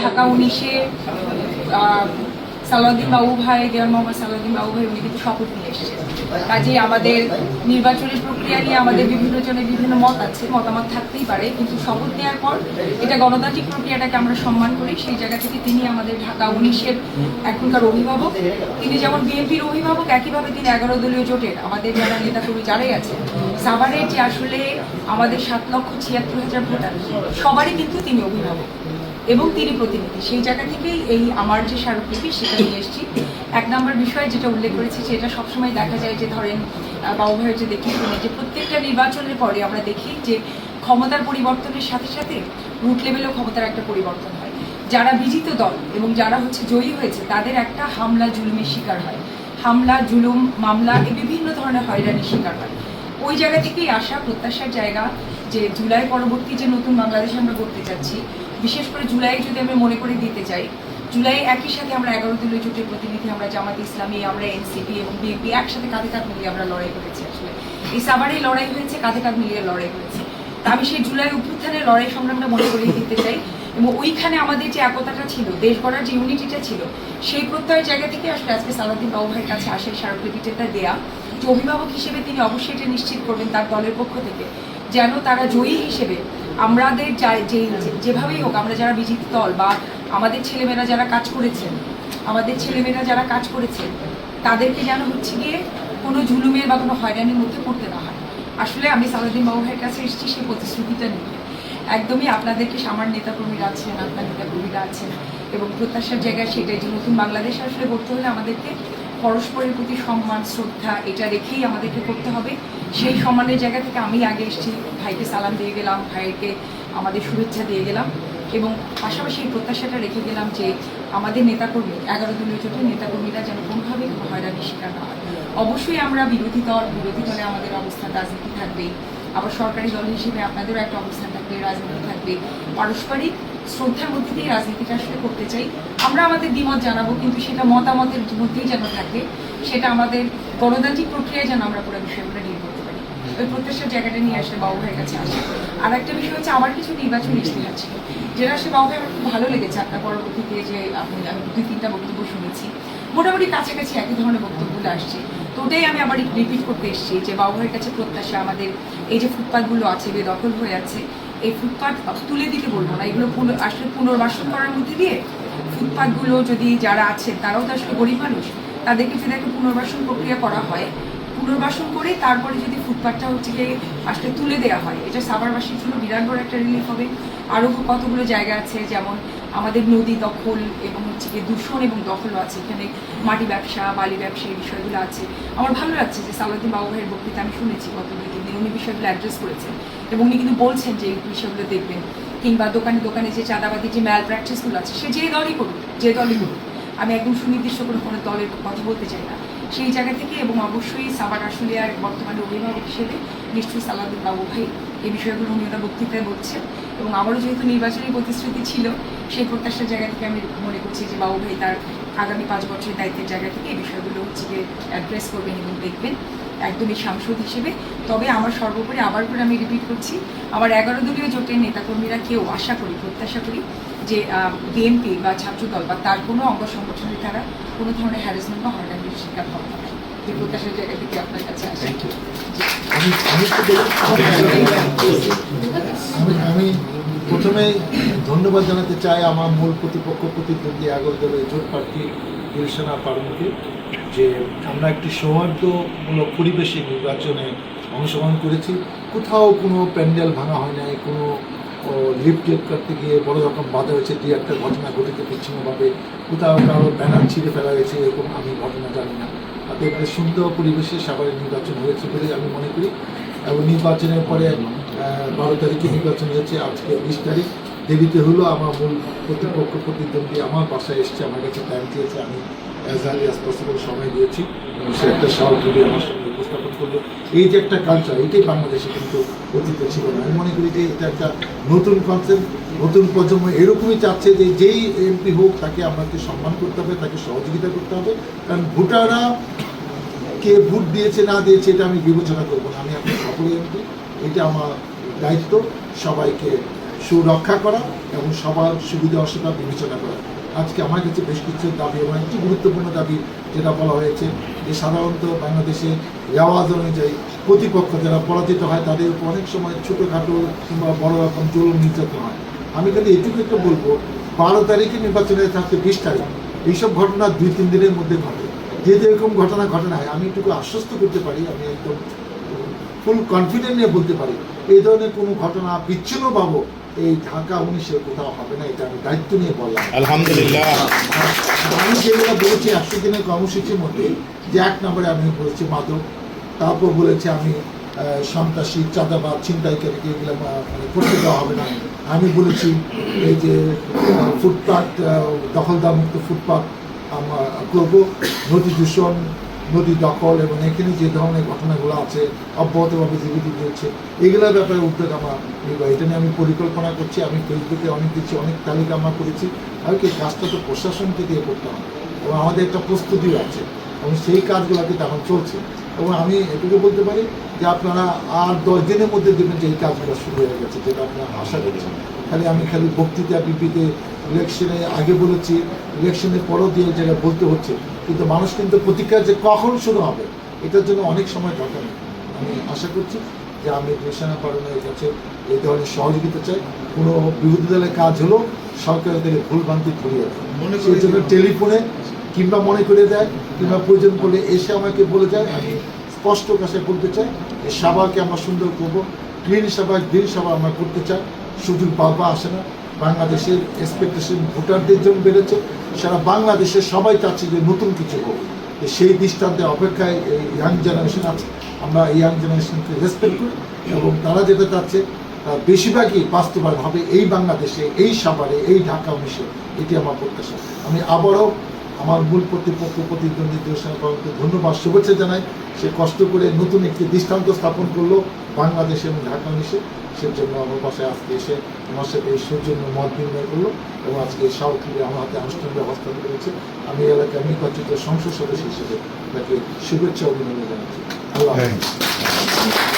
ঢাকা 19-এ সালাউদ্দিন বাবু ভাই, দেওয়ান মোহাম্মদ সালাউদ্দিন বাবু ভাই উনি কিন্তু শপথ নিয়ে এসেছেন। কাজেই আমাদের নির্বাচনী প্রক্রিয়া নিয়ে আমাদের বিভিন্ন জনের বিভিন্ন মত আছে, মতামত থাকতেই পারে, কিন্তু শপথ নেওয়ার পর এটা গণতান্ত্রিক প্রক্রিয়াটাকে আমরা সম্মান করি। সেই জায়গা থেকে তিনি আমাদের ঢাকা 19-এর এখনকার অভিভাবক। তিনি যেমন বিএনপির অভিভাবক, একইভাবে তিনি 11 দলীয় জোটের আমাদের যারা নেতাকর্মী যারাই আছে সাভারে যে আসলে আমাদের 7,76,000 ভোটার সবারই কিন্তু তিনি অভিভাবক এবং তিনি প্রতিনিধি। সেই জায়গা থেকেই এই আমার যে স্মারকলিপি সেটা নিয়ে এসেছি। 1 নম্বর বিষয় যেটা উল্লেখ করেছি সেটা সবসময় দেখা যায় যে ধরেন বাবু ভাইয়ের যে দেখি শুনে যে প্রত্যেকটা নির্বাচনের পরে আমরা দেখি যে ক্ষমতার পরিবর্তনের সাথে সাথে রুট লেভেলেও ক্ষমতার একটা পরিবর্তন হয়। যারা বিজিত দল এবং যারা জয়ী হয়েছে তাদের একটা হামলা জুলুমের শিকার হয়, হামলা জুলুম মামলা বিভিন্ন ধরনের হয়রানির শিকার হয়। ওই জায়গা থেকেই আসা প্রত্যাশার জায়গা যে জুলাই পরবর্তী যে নতুন বাংলাদেশ আমরা করতে যাচ্ছি, বিশেষ করে জুলাই যদি আমরা মনে করে দিতে চাই, জুলাই একই সাথে আমরা 11 দলীয় জোটের প্রতিনিধি, আমরা জামাত ইসলামী, আমরা এনসিপি এবং বিএনপি একসাথে কাঁধে কাঁধ মিলিয়ে আমরা লড়াই করেছি। আসলে এই সাভারেই লড়াই হয়েছে, কাঁধে কাঁধ মিলিয়ে লড়াই হয়েছে। তা আমি সেই জুলাই অভ্যুত্থানের লড়াই সংগ্রামটা মনে করিয়ে দিতে চাই এবং ওইখানে আমাদের যে একতাটা ছিল, দেশ গড়ার যে ইউনিটিটা ছিল, সেই প্রত্যয়ের জায়গা থেকে আসলে আজকে সালাউদ্দিন বাবু ভাইয়ের কাছে আসে স্মারকলিপিটা দেয়া যে অভিভাবক হিসেবে তিনি অবশ্যই এটা নিশ্চিত করবেন তার দলের পক্ষ থেকে যেন তারা জয়ী হিসেবে আমাদের যেভাবেই হোক আমরা যারা বিজিত দল বা আমাদের ছেলেমেয়েরা যারা কাজ করেছেন তাদেরকে যেন গিয়ে কোনো জুলুমের বা কোনো হয়রানির মধ্যে পড়তে না হয়। আসলে আমি সালাউদ্দিন বাবু ভাইয়ের কাছে এসেছি সেই প্রতিশ্রুতিটা নিয়ে। একদমই আপনাদেরকে আমার নেতাকর্মীরা আছেন, আপনার নেতাকর্মীরা আছেন এবং প্রত্যাশার জায়গায় সেটাই যে নতুন বাংলাদেশ আসলে করতে হলে আমাদেরকে পরস্পরের প্রতি সম্মান শ্রদ্ধা এটা রেখেই আমাদেরকে করতে হবে। সেই সম্মানের জায়গা থেকে আমি আগে এসেছি, ভাইকে সালাম দিয়ে গেলাম, ভাইকে আমাদের শুভেচ্ছা দিয়ে গেলাম এবং পাশাপাশি এই প্রত্যাশাটা রেখে গেলাম যে আমাদের নেতাকর্মী 11 দলীয় জোটের নেতাকর্মীরা যেন কোনোভাবে হয়রানির শিকার না হয়। অবশ্যই আমরা বিরোধী দলে আমাদের অবস্থান রাজনীতি থাকবেই, আবার সরকারি দল হিসেবে আপনাদেরও একটা অবস্থান থাকবে, রাজনীতি থাকবে। পারস্পরিক শ্রদ্ধার মধ্যে দিয়ে রাজনীতিটা আসলে করতে চাই। আমরা আমাদের দ্বিমত জানাবো, কিন্তু সেটা মতামতের মধ্যেই যেন থাকে, সেটা আমাদের গণতান্ত্রিক প্রক্রিয়ায় যেন আমরা পুরো বিষয়গুলো ডিল করতে পারি। ওই প্রত্যাশার জায়গাটা নিয়ে আসলে বাবু ভাইয়ের কাছে আসে। আর একটা বিষয় হচ্ছে আমার কিছু নির্বাচন ইশতেহার ছিল যেটা আসলে বাবু ভাই আমার খুব ভালো লেগেছে। আপনার পরবর্তীতে যে আমি 2-3টা বক্তব্য শুনেছি, মোটামুটি কাছাকাছি একই ধরনের বক্তব্যগুলো আসছে। তো ওটাই আমি আবার রিপিট করতে এসেছি যে বাবু ভাইয়ের কাছে প্রত্যাশা আমাদের এই যে ফুটপাথগুলো আছে বেদখল হয়ে আছে, এই ফুটপাথ তুলে দিতে বলবো না, এগুলো আসলে পুনর্বাসন করার মধ্যে দিয়ে ফুটপাথগুলো যদি যারা আছে তারাও তো আসলে গরিব মানুষ, তাদেরকে যদি একটা পুনর্বাসন প্রক্রিয়া করা হয়, পুনর্বাসন করে তারপরে যদি ফুটপাথটা গিয়ে আসলে তুলে দেওয়া হয়, এটা সাভারবাসীর জন্য বিরাট বড় একটা রিলিফ হবে। আরও কতগুলো জায়গা আছে যেমন আমাদের নদী দখল এবং গিয়ে দূষণ এবং দখলও আছে, এখানে মাটি ব্যবসা, বালি ব্যবসা এই বিষয়গুলো আছে। আমার ভালো লাগছে যে সালাউদ্দিন বাবু ভাইয়ের বক্তৃতা আমি শুনেছি গত 2-3 দিন, উনি বিষয়গুলো অ্যাড্রেস করেছেন এবং উনি কিন্তু বলছেন যে এই বিষয়গুলো দেখবেন। কিংবা দোকানে যে চাঁদাবাদি যে ম্যাল প্র্যাকটিসগুলো আছে, সে যে দলই করুক, আমি একদম সুনির্দিষ্ট করে কোনো দলের কথা বলতে চাই না, সেই জায়গা থেকে। এবং অবশ্যই সাভার আশুলিয়ার বর্তমানে অভিভাবক হিসেবে নিশ্চয়ই সালাউদ্দিন বাবু ভাই এই বিষয়গুলো উনি ওনার বক্তৃতায় বলছেন এবং আমারও যেহেতু নির্বাচনী প্রতিশ্রুতি ছিল, সেই প্রত্যাশার জায়গা থেকে আমি মনে করছি যে বাবু ভাই তার আগামী 5 বছরের দায়িত্বের জায়গা থেকে এই বিষয়গুলো যে অ্যাড্রেস করবেন এবং দেখবেন একদমই সাংসদ হিসেবে। তবে আমার সর্বোপরি আবার করে আমি রিপিট করছি, আমার 11 দলীয় জোটের নেতাকর্মীরা কেউ আশা করি, প্রত্যাশা করি যে বিএনপি বা ছাত্রদল বা তার কোনো অঙ্গ সংগঠনের দ্বারা কোনো ধরনের হ্যারাসমেন্ট বা হয়রানির শিকার হবে না। যে প্রত্যাশার জায়গা থেকে আপনার কাছে আসে। আমি প্রথমে ধন্যবাদ জানাতে চাই আমার মূল প্রতিদ্বন্দ্বী 11 দলের জোট প্রার্থী গুলশানা পারুনকে, যে আমরা একটি সৌহার্দ্যমূলক পরিবেশে নির্বাচনে অংশগ্রহণ করেছি। কোথাও কোনো প্যান্ডেল ভাঙা হয় নাই, কোনো লিফট করতে গিয়ে বড় রকম বাধা হয়েছে, 2-1টা ঘটনা ঘটেছে বিচ্ছিন্নভাবে, কোথাও কারো ব্যানার ছিঁড়ে ফেলা হয়েছে, এরকম আমি ঘটনা জানি না। তাদের সুন্দর পরিবেশে সাভারের নির্বাচন হয়েছে বলে আমি মনে করি। এবং নির্বাচনের পরে 12 তারিখে নির্বাচন হয়েছে, আজকে 20 তারিখ। দেরিতে হলো, আমার মূল প্রতিদ্বন্দ্বী আমার বাসায় এসছে, আমার কাছে টাইম দিয়েছে, আমি অ্যাজ আর্লি অ্যাজ পসিবল সময় দিয়েছি এবং সে একটা সহযোগী আমার সঙ্গে উপস্থাপন করলো। এই যে একটা কালচার, এটাই বাংলাদেশে কিন্তু অতীত ছিল না। আমি মনে করি যে এটা একটা নতুন কনসেপ্ট, নতুন প্রজন্ম এরকমই চাচ্ছে যে যেই এমপি হোক তাকে আমাকে সম্মান করতে হবে, তাকে সহযোগিতা করতে হবে। কারণ ভোটাররা কে ভোট দিয়েছে না দিয়েছে এটা আমি বিবেচনা করবো না, আমি আপনার সকলে এমপি, এটা আমার দায়িত্ব সবাইকে সুরক্ষা করা এবং সবার সুবিধা অসুবিধা বিবেচনা করা। আজকে আমার কাছে বেশ কিছু দাবি এবং একটি গুরুত্বপূর্ণ দাবি যেটা বলা হয়েছে যে সাধারণত বাংলাদেশে রেওয়াজ অনুযায়ী প্রতিপক্ষ যারা পরাজিত হয় তাদের উপর অনেক সময় ছোটোখাটো কিংবা বড় রকম জুলুম নির্যাতন হয়। আমি খালি এটুকু একটা বলবো, 12 তারিখে নির্বাচনের থাকতে 20 তারিখ এইসব ঘটনা 2-3 দিনের মধ্যে ঘটে। যেহেতু এরকম ঘটনা ঘটে না, আমি এটুকু আশ্বস্ত করতে পারি, আমি একদম ফুল কনফিডেন্ট নিয়ে বলতে পারি এই ধরনের কোনো ঘটনা বিচ্ছিন্ন পাবো এই ঢাকা 19-এ কোথাও হবে না। এটা আমি দায়িত্ব নিয়ে বললাম আলহামদুলিল্লাহ। আমি যেগুলো বলেছি 100 দিনের কর্মসূচির মধ্যে, যে 1 নম্বরে আমি বলেছি মাদক, তারপর বলেছি আমি সন্ত্রাসী, চাঁদাবাদ, ছিনতাইকারীকে এগুলো মানে করতে দেওয়া হবে না। আমি বলেছি এই যে ফুটপাত দখলদার মুক্ত ফুটপাত আমরা করবো, নদী দূষণ, নদী দখল এবং এখানে যে ধরনের ঘটনাগুলো আছে অব্যাহতভাবে জীবিত হচ্ছে এগুলোর ব্যাপারে উদ্যোগ আমার নিব। এটা নিয়ে আমি পরিকল্পনা করছি, আমি ফেসবুকে অনেক দিচ্ছি, অনেক তালিকা আমরা করেছি। আর কি কাজটা তো প্রশাসনকে দিয়ে করতে হবে এবং আমাদের একটা প্রস্তুতিও আছে এবং সেই কাজগুলো কিন্তু এখন চলছে। এবং আমি এটুকু বলতে পারি যে আপনারা আর 10 দিনের মধ্যে দেখবেন যে এই কাজগুলো শুরু হয়ে গেছে, যেটা আপনারা আশা করছেন। খালি বক্তৃতা বিবৃতি ইলেকশনে আগে বলেছি, ইলেকশনের পরও দিয়ে জায়গায় বলতে হচ্ছে, কিন্তু মানুষ কিন্তু প্রতিক্রিয়া যে কখন শুরু হবে এটার জন্য অনেক সময় দরকার নেই। আমি আশা করছি যে আমি গুলশানা পারুনের কাছে এই ধরনের সহযোগিতা চাই। কোনো বিরোধী দলের কাজ হলো সরকারের থেকে ভুলভ্রান্তি ধরিয়ে দেয়, সেই জন্য টেলিফোনে কিংবা মনে করে দেয় কিংবা প্রয়োজন বলে এসে আমাকে বলে যায়। আমি স্পষ্ট কাছে বলতে চাই যে সাভারকে আমরা সুন্দর করবো, ক্লিন সাভার, গ্রিন সাভার আমরা করতে চাই। সুযোগ বারবার আসে না, বাংলাদেশের এক্সপেকটেশন ভোটারদের জন্য বেড়েছে, সারা বাংলাদেশের সবাই চাচ্ছে যে নতুন কিছু হোক। সেই দৃষ্টান্তে অপেক্ষায় এই ইয়াং জেনারেশন আছে, আমরা এই ইয়াং জেনারেশনকে রেসপেক্ট করি এবং তারা যেটা চাচ্ছে তার বেশিরভাগই বাস্তবায়ন হবে এই বাংলাদেশে, এই সাভারে, এই ঢাকা 19-এ। এটি আমার প্রত্যাশা। আমি আবারও আমার মূল প্রতিপক্ষ প্রতিদ্বন্দ্বী দেশনাকে ধন্যবাদ, শুভেচ্ছা জানাই। সে কষ্ট করে নতুন একটি দৃষ্টান্ত স্থাপন করলো বাংলাদেশ এবং ঢাকা 19-এ। সে জন্য আমার বাসায় আজকে এসে আমার সাথে এই সৌজন্য মত বিনিময় করলো এবং আজকে সাউথলি আমার হাতে আনুষ্ঠানিক হস্তান্তর করেছে। আমি এলাকার নির্বাচিত সংসদ সদস্য হিসেবে তাকে শুভেচ্ছা অভিনন্দন জানাচ্ছি। আল্লাহ হাফেজ।